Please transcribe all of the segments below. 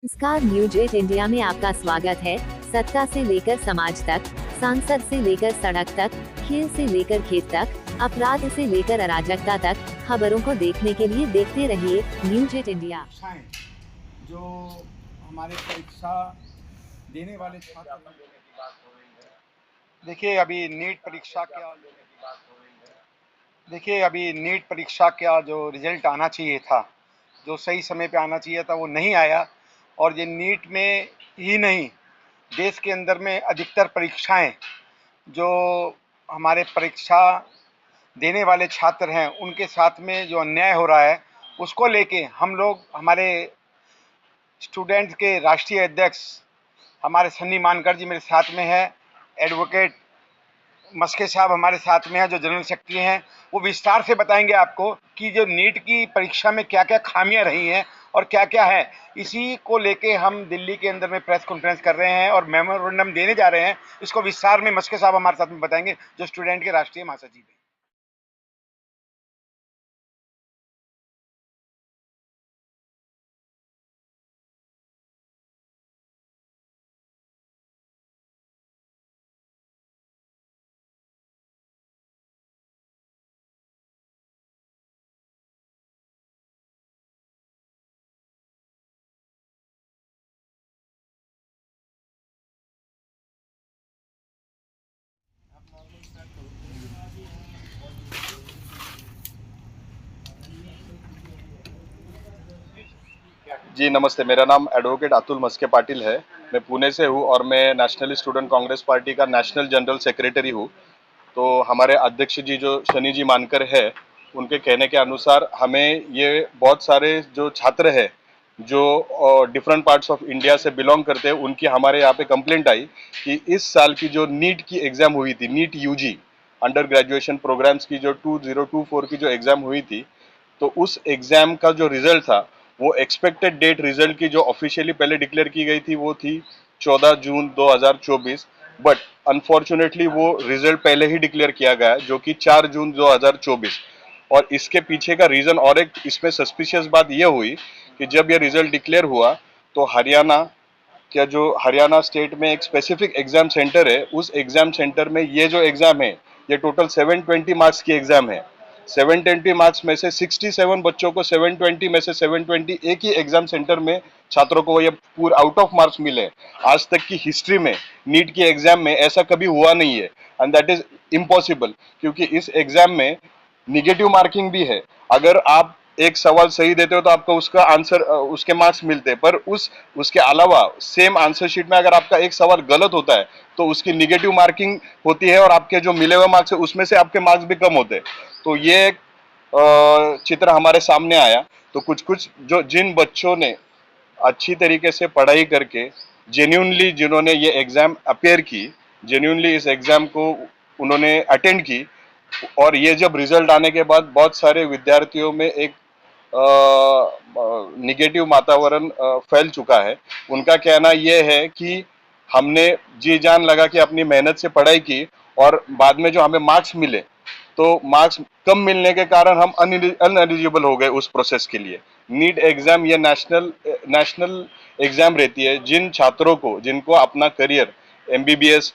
नमस्कार, news 8 India में आपका स्वागत है। सत्ता से लेकर समाज तक, सांसद से लेकर सड़क तक, खेल से लेकर खेत तक, अपराध से लेकर अराजकता तक, खबरों को देखने के लिए देखते रहिए न्यूज 8 इंडिया। जो हमारे परीक्षा देने वाले छात्र, देखिए अभी नीट परीक्षा का जो रिजल्ट आना चाहिए था, जो सही समय पे आना चाहिए था, वो नहीं आया। और ये नीट में ही नहीं, देश के अंदर में अधिकतर परीक्षाएं, जो हमारे परीक्षा देने वाले छात्र हैं, उनके साथ में जो अन्याय हो रहा है, उसको लेके हम लोग, हमारे स्टूडेंट्स के राष्ट्रीय अध्यक्ष हमारे सन्नी मानकर जी मेरे साथ में है, एडवोकेट मस्के साहब हमारे साथ में है, जो जनरल सेक्रेटरी हैं, वो विस्तार से बताएंगे आपको कि जो नीट की परीक्षा में क्या क्या खामियां रही हैं और क्या क्या है। इसी को लेके हम दिल्ली के अंदर में प्रेस कॉन्फ्रेंस कर रहे हैं और मेमोरेंडम देने जा रहे हैं। इसको विस्तार में मस्के साहब हमारे साथ में बताएंगे, जो स्टूडेंट के राष्ट्रीय महासचिव हैं। जी नमस्ते, मेरा नाम एडवोकेट अतुल मस्के पाटिल है। मैं पुणे से हूँ और मैं नेशनल स्टूडेंट कांग्रेस पार्टी का नेशनल जनरल सेक्रेटरी हूँ। तो हमारे अध्यक्ष जी जो शनि जी मानकर है, उनके कहने के अनुसार हमें ये बहुत सारे जो छात्र हैं जो डिफरेंट पार्ट्स ऑफ इंडिया से बिलोंग करते हैं, उनकी हमारे यहाँ पे कंप्लेंट आई कि इस साल की जो नीट की एग्ज़ाम हुई थी, NEET UG under graduation programmes की जो 2024 की जो एग्ज़ाम हुई थी, तो उस एग्ज़ाम का जो रिज़ल्ट था, वो एक्सपेक्टेड डेट रिज़ल्ट की जो ऑफिशियली पहले डिक्लेयर की गई थी, वो थी 14 जून 2024। बट अनफॉर्चुनेटली वो रिज़ल्ट पहले ही डिक्लेयर किया गया है, जो कि 4 जून 2024। और इसके पीछे का रीज़न और एक इसमें सस्पिशियस बात ये हुई कि जब ये रिज़ल्ट डिक्लेयर हुआ, तो हरियाणा स्टेट में एक स्पेसिफिक एग्ज़ाम सेंटर है, उस एग्ज़ाम सेंटर में ये जो एग्ज़ाम है, ये टोटल 720 मार्क्स की एग्ज़ाम है। 720 मार्क्स में से 67 बच्चों को 720 में से 720 एक ही एग्जाम सेंटर में छात्रों को ये पूरे आउट ऑफ मार्क्स मिले। आज तक की हिस्ट्री में नीट की एग्जाम में ऐसा कभी हुआ नहीं है, एंड दैट इज इम्पॉसिबल, क्योंकि इस एग्जाम में निगेटिव मार्किंग भी है। अगर आप एक सवाल सही देते हो तो आपको उसका आंसर, उसके मार्क्स मिलते हैं, पर उसके अलावा सेम आंसर शीट में अगर आपका एक सवाल गलत होता है तो उसकी निगेटिव मार्किंग होती है और आपके जो मिले हुए मार्क्स है उसमें से आपके मार्क्स भी कम होते हैं। तो ये एक चित्र हमारे सामने आया। तो कुछ कुछ जो जिन बच्चों ने अच्छी तरीके से पढ़ाई करके जेन्यूनली जिन्होंने ये एग्जाम अपेयर की, जेन्यूनली इस एग्जाम को उन्होंने अटेंड की, और ये जब रिजल्ट आने के बाद बहुत सारे विद्यार्थियों में एक निगेटिव वातावरण फैल चुका है। उनका कहना यह है कि हमने जी जान लगा के अपनी मेहनत से पढ़ाई की और बाद में जो हमें मार्क्स मिले, तो मार्क्स कम मिलने के कारण हम अनएलिजिबल हो गए उस प्रोसेस के लिए। नीट एग्जाम ये नेशनल नेशनल एग्जाम रहती है। जिन छात्रों को, जिनको अपना career MBBS,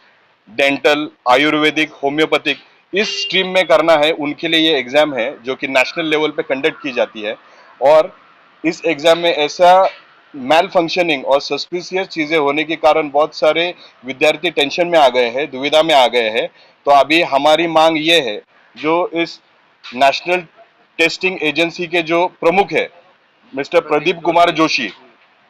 dental, Ayurvedic, homeopathic इस स्ट्रीम में करना है, उनके लिए ये एग्जाम है जो कि नेशनल लेवल पे कंडक्ट की जाती है। और इस एग्जाम में ऐसा मैल फंक्शनिंग और सस्पिशियस चीजें होने के कारण बहुत सारे विद्यार्थी टेंशन में आ गए हैं, दुविधा में आ गए हैं। तो अभी हमारी मांग ये है, जो इस नेशनल टेस्टिंग एजेंसी के जो प्रमुख है मिस्टर प्रदीप कुमार जोशी,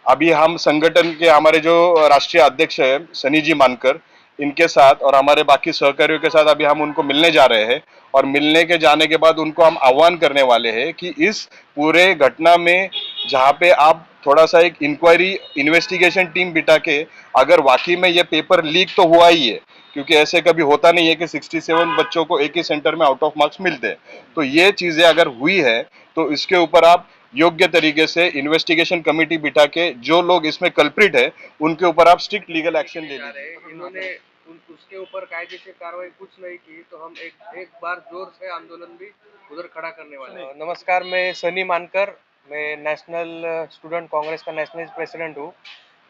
अभी हम संगठन के हमारे जो राष्ट्रीय अध्यक्ष है सनी जी मानकर, इनके साथ और हमारे बाकी सहकारियों के साथ अभी हम उनको मिलने जा रहे हैं। और मिलने के जाने के बाद उनको हम आह्वान करने वाले हैं कि इस पूरे घटना में, जहाँ पे आप थोड़ा सा एक इंक्वायरी इन्वेस्टिगेशन टीम बिठा के, अगर वाकई में ये पेपर लीक तो हुआ ही है, क्योंकि ऐसे कभी होता नहीं है कि 67 बच्चों को एक ही सेंटर में आउट ऑफ मार्क्स मिलते हैं। तो ये चीजें अगर हुई है तो इसके ऊपर आप योग्य तरीके से इन्वेस्टिगेशन कमेटी बिठा के जो लोग इसमें कल्प्रिट है उनके ऊपर आप स्ट्रिक्ट लीगल एक्शन ले लीजिए। इन्होंने उसके ऊपर कायदेशीर कार्रवाई कुछ नहीं की तो हम एक बार जोर से आंदोलन भी उधर खड़ा करने वाले हैं। नमस्कार, मैं सनी मानकर, मैं नेशनल स्टूडेंट कांग्रेस का नेशनल प्रेसिडेंट हूँ।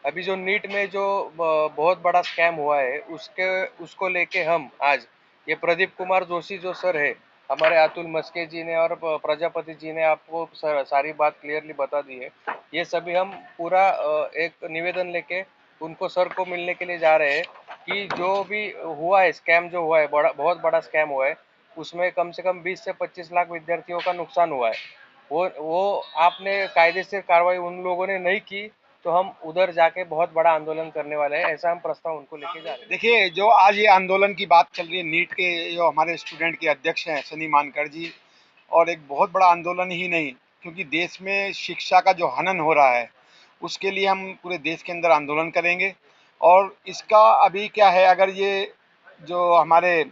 अभी जो नीट में जो बहुत बड़ा स्कैम हुआ है उसको लेके हम आज ये प्रदीप कुमार जोशी जो सर है, हमारे अतुल मस्के जी ने और प्रजापति जी ने आपको सारी बात क्लियरली बता दी है। ये सभी हम पूरा एक निवेदन लेके उनको सर को मिलने के लिए जा रहे हैं कि जो भी हुआ है स्कैम जो हुआ है बहुत बड़ा स्कैम हुआ है, उसमें कम से कम 20 से 25 लाख विद्यार्थियों का नुकसान हुआ है। वो आपने कायदेशीर कार्रवाई उन लोगों ने नहीं की तो हम उधर जाके बहुत बड़ा आंदोलन करने वाले हैं, ऐसा हम प्रस्ताव उनको लेके जा रहे हैं। देखिए, जो आज ये आंदोलन की बात चल रही है, नीट के जो हमारे स्टूडेंट के अध्यक्ष हैं सनी मानकर जी, और एक बहुत बड़ा आंदोलन ही नहीं, क्योंकि देश में शिक्षा का जो हनन हो रहा है उसके लिए हम पूरे देश के अंदर आंदोलन करेंगे। और इसका अभी क्या है, अगर ये जो हमारे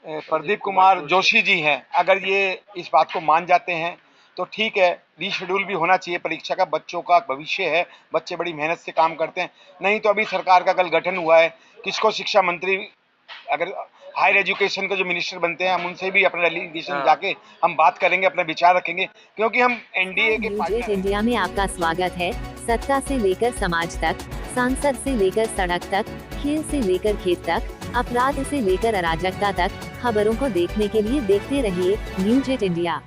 प्रदीप कुमार जोशी जी हैं, अगर ये इस बात को मान जाते हैं तो ठीक है, रीशेड्यूल भी होना चाहिए परीक्षा का। बच्चों का भविष्य है, बच्चे बड़ी मेहनत से काम करते हैं। नहीं तो अभी सरकार का कल गठन हुआ है, किसको शिक्षा मंत्री, अगर हायर एजुकेशन के जो मिनिस्टर बनते हैं, हम उनसे भी अपना डेलीगेशन जाके हम बात करेंगे, अपने विचार रखेंगे, क्योंकि हम एनडीए के न्यूज़ 8 इंडिया में आपका स्वागत है। सत्ता से लेकर समाज तक, सांसद से लेकर सड़क तक, खेल से लेकर खेत तक, अपराध से लेकर अराजकता तक, खबरों को देखने के लिए देखते रहिए न्यूज़ 8 इंडिया।